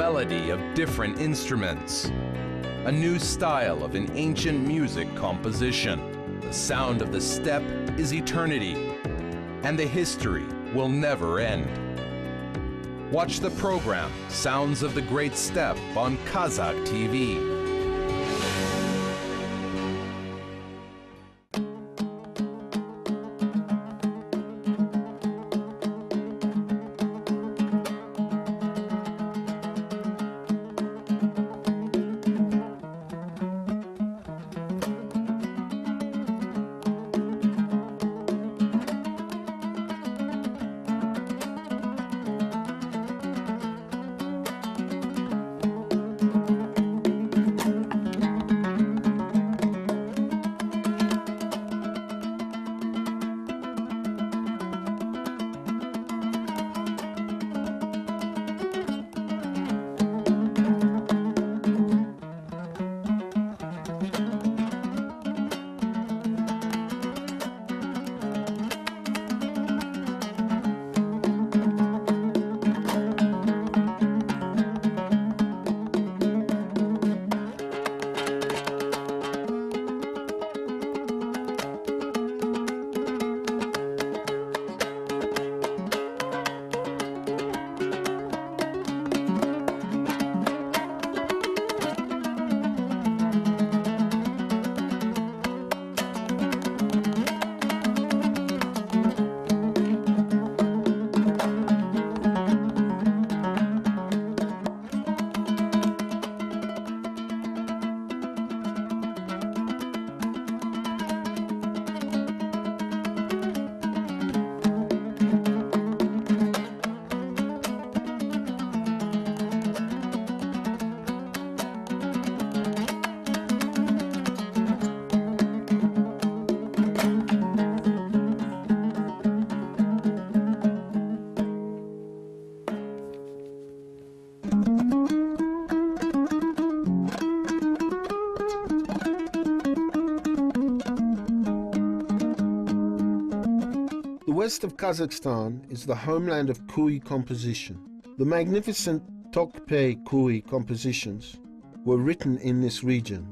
melody of different instruments, a new style of an ancient music composition. The sound of the steppe is eternity, and the history will never end. Watch the program Sounds of the Great Steppe on Kazakh TV. The west of Kazakhstan is the homeland of kyui composition. The magnificent Tokpe kyui compositions were written in this region.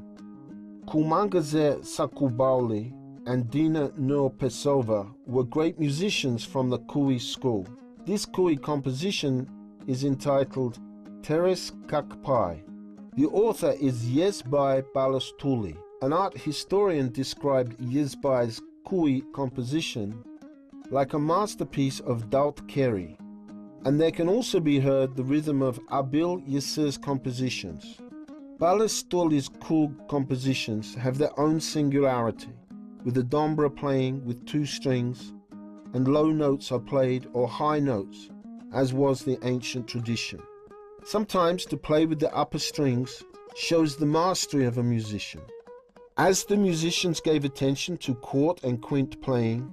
Kumangaze Sakubauli and Dina Nurpesova were great musicians from the kyui school. This kyui composition is entitled Teres Kakpai. The author is Yezbai Balastuli. An art historian described Yezbai's kyui composition like a masterpiece of Daut Keri, and there can also be heard the rhythm of Abil Yesir's compositions. Balastuli's kyui compositions have their own singularity, with the dombra playing with two strings, and low notes are played or high notes, as was the ancient tradition. Sometimes to play with the upper strings shows the mastery of a musician. As the musicians gave attention to quart and quint playing,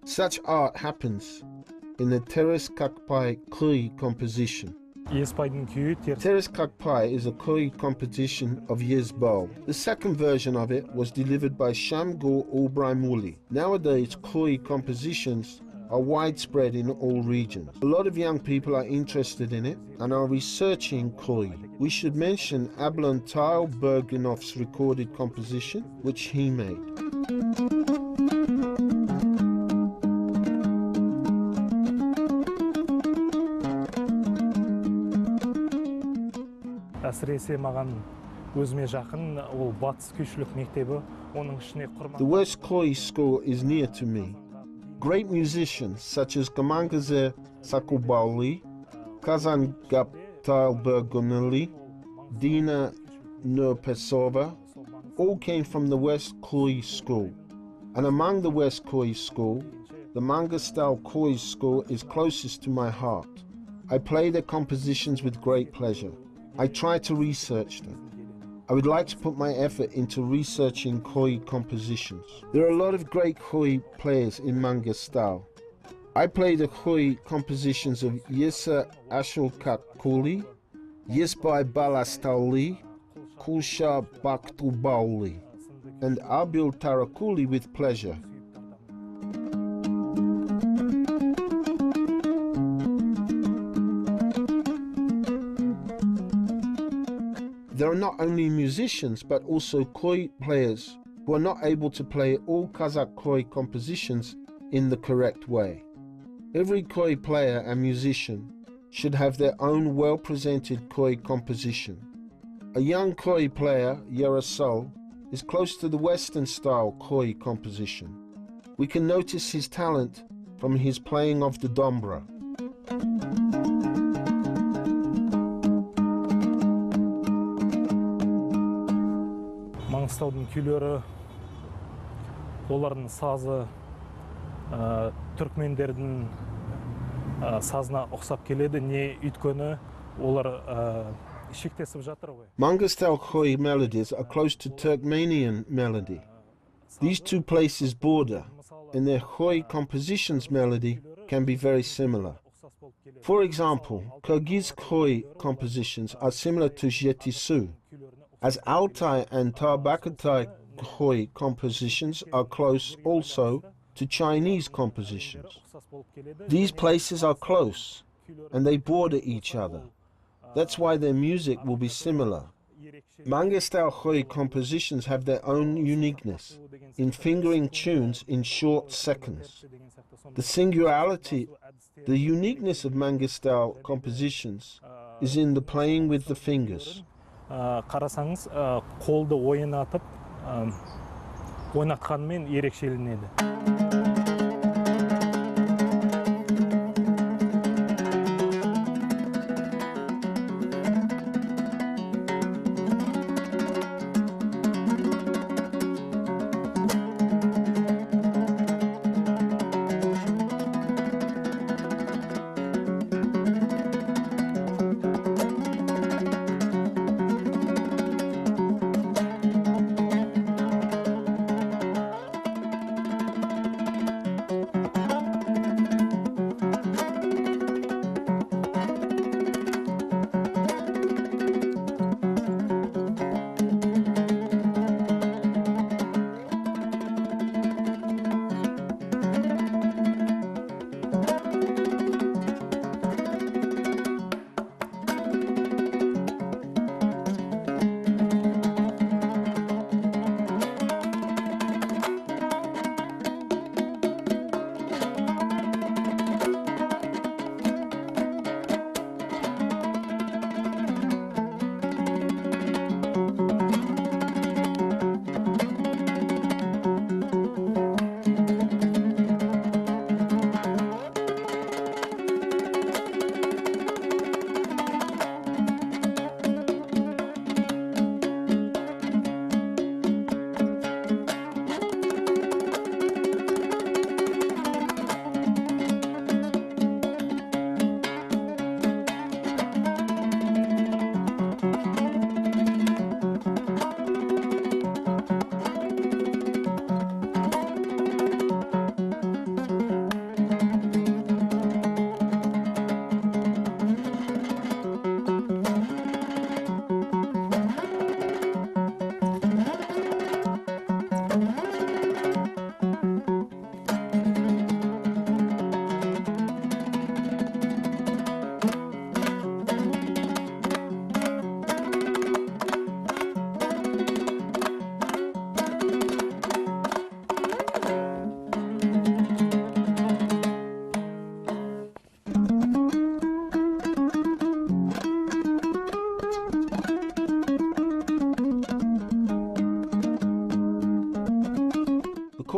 such art happens in the Teres Kakpai kyui composition. Teres Kakpai is a kyui composition of Yezbal. The second version of it was delivered by Shamgur Ubraimuli. Nowadays, kyui compositions are widespread in all regions. A lot of young people are interested in it and are researching kyui. We should mention Ablon Berginov's recorded composition, which he made. The West Kyui School is near to me. Great musicians such as Kamangaze Sakubauli, Kazangat Bergoneli, Dina Nurpesova, all came from the West Kyui School. And among the West Kyui School, the Manga-style Kyui School is closest to my heart. I play their compositions with great pleasure. I try to research them. I would like to put my effort into researching kyui compositions. There are a lot of great kyui players in manga style. I play the kyui compositions of Yerasyl Adilbekov, Yezbai Balastuli, Kulsha Baktubali, and Abil Tarakuli with pleasure. There are not only musicians but also kyui players who are not able to play all Kazakh kyui compositions in the correct way. Every kyui player and musician should have their own well-presented kyui composition. A young kyui player, Yerasyl, is close to the Western-style kyui composition. We can notice his talent from his playing of the dombra. Mangıstаудың күйлері, олардың сазы түркмендердің сазына ұқсап келеді, не өйткені олар шектесіп жатыр ғой. Mangıstау kyui melodies are close to Turkmenian melody. These two places border, and their kyui compositions melody can be very similar. For example, Kyrgyz kyui compositions are similar to Jetisu, as Altai and Tarbakatai kyui compositions are close also to Chinese compositions. These places are close, and they border each other. That's why their music will be similar. Mangıstau kyui compositions have their own uniqueness in fingering tunes in short seconds. The singularity, the uniqueness of Mangıstau compositions is in the playing with the fingers. Қарасаңыз, қолды ойнатып, ойнатқанмен ерекшеленеді.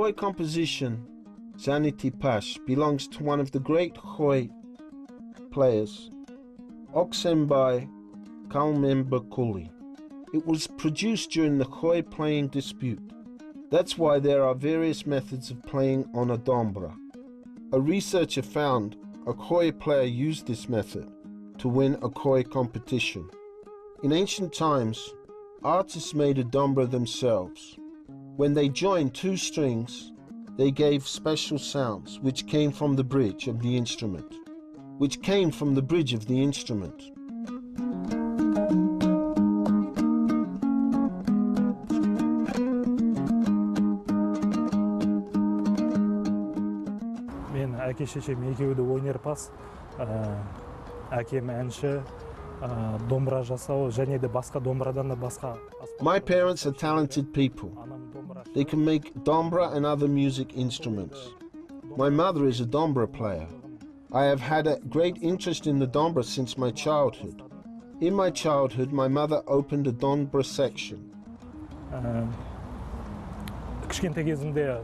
kyui composition, Zanity Pash, belongs to one of the great kyui players, Oksembai Kalmembakuli. It was produced during the kyui playing dispute. That's why there are various methods of playing on a dombra. A researcher found a kyui player used this method to win a kyui competition. In ancient times, artists made a dombra themselves. When they joined two strings, they gave special sounds which came from the bridge of the instrument. Мен әке-шешем екеуі де өнерпаз. Әкем әнші, домбыра жасау және де басқа домбырадан да басқа. My parents are talented people. They can make dombra and other music instruments. My mother is a dombra player. I have had a great interest in the dombra since my childhood. In my childhood, my mother opened a dombra section. Кішкентай кезімде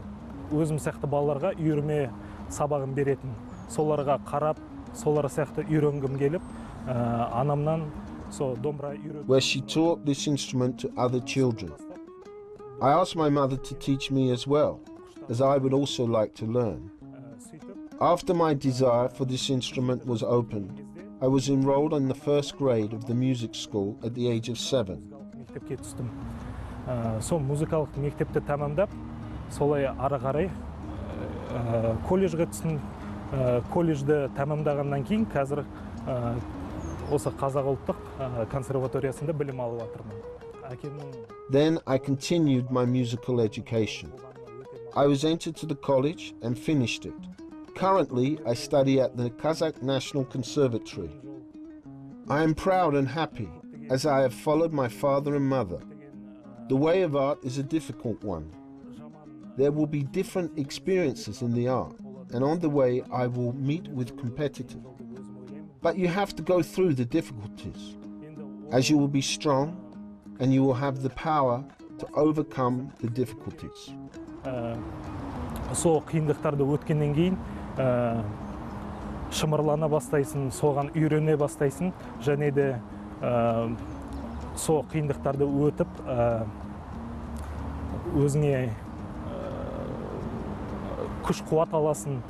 өзім сияқты балаларға үйірме сабағын беретін. Соларға қарап, солар сияқты үйренгім келіп, анамнан домбыра үйретіп. Where she taught this instrument to other children. I asked my mother to teach me as well, as I would also like to learn. After my desire for this instrument was opened, I was enrolled in the first grade of the music school at the age of 7. Мектепке түстім. Сол музыкалық мектепті тәмамдап, солай ары қарай колледжге түстім. Колледжді тәмамдағаннан кейін қазір осы Қазақ ұлттық консерваториясында білім алып жатырмын. Then I continued my musical education. I was entered to the college and finished it. Currently, I study at the Kazakh National Conservatory. I am proud and happy as I have followed my father and mother. The way of art is a difficult one. There will be different experiences in the art, and on the way I will meet with competitors. But you have to go through the difficulties, as you will be strong and you will have the power to overcome the difficulties. Сол қиындықтарды өткеннен кейін шымырлана бастайсың, соған үйрене бастайсың, және де сол қиындықтарды өтіп өзіңе күш қуат аласың.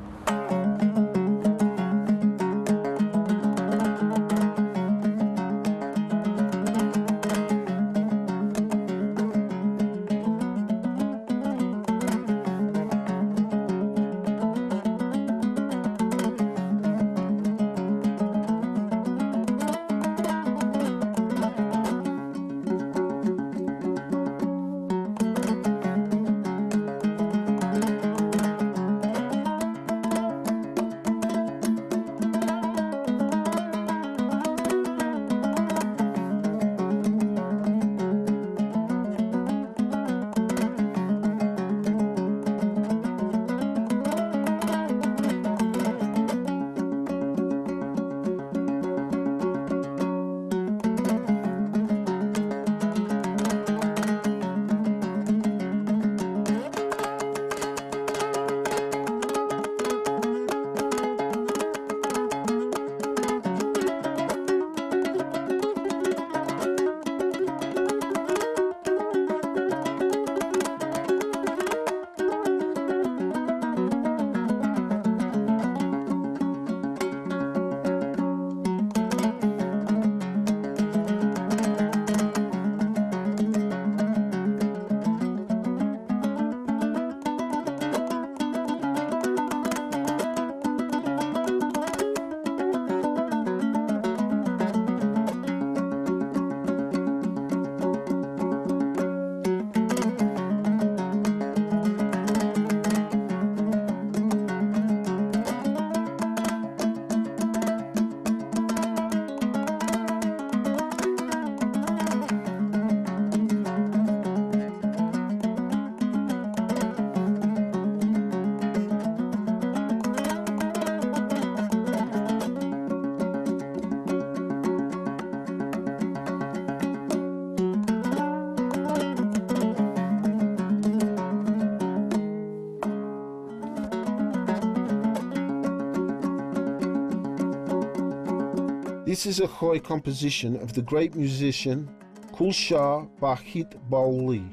This is a Khoi composition of the great musician Kulshar Bahit Joly.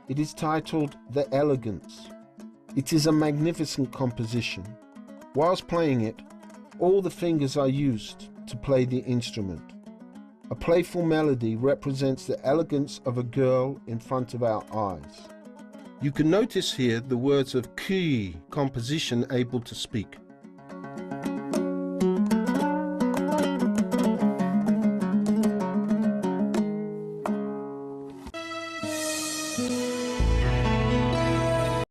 It is titled The Elegance. It is a magnificent composition. Whilst playing it, all the fingers are used to play the instrument. A playful melody represents the elegance of a girl in front of our eyes. You can notice here the words of kyui, composition able to speak.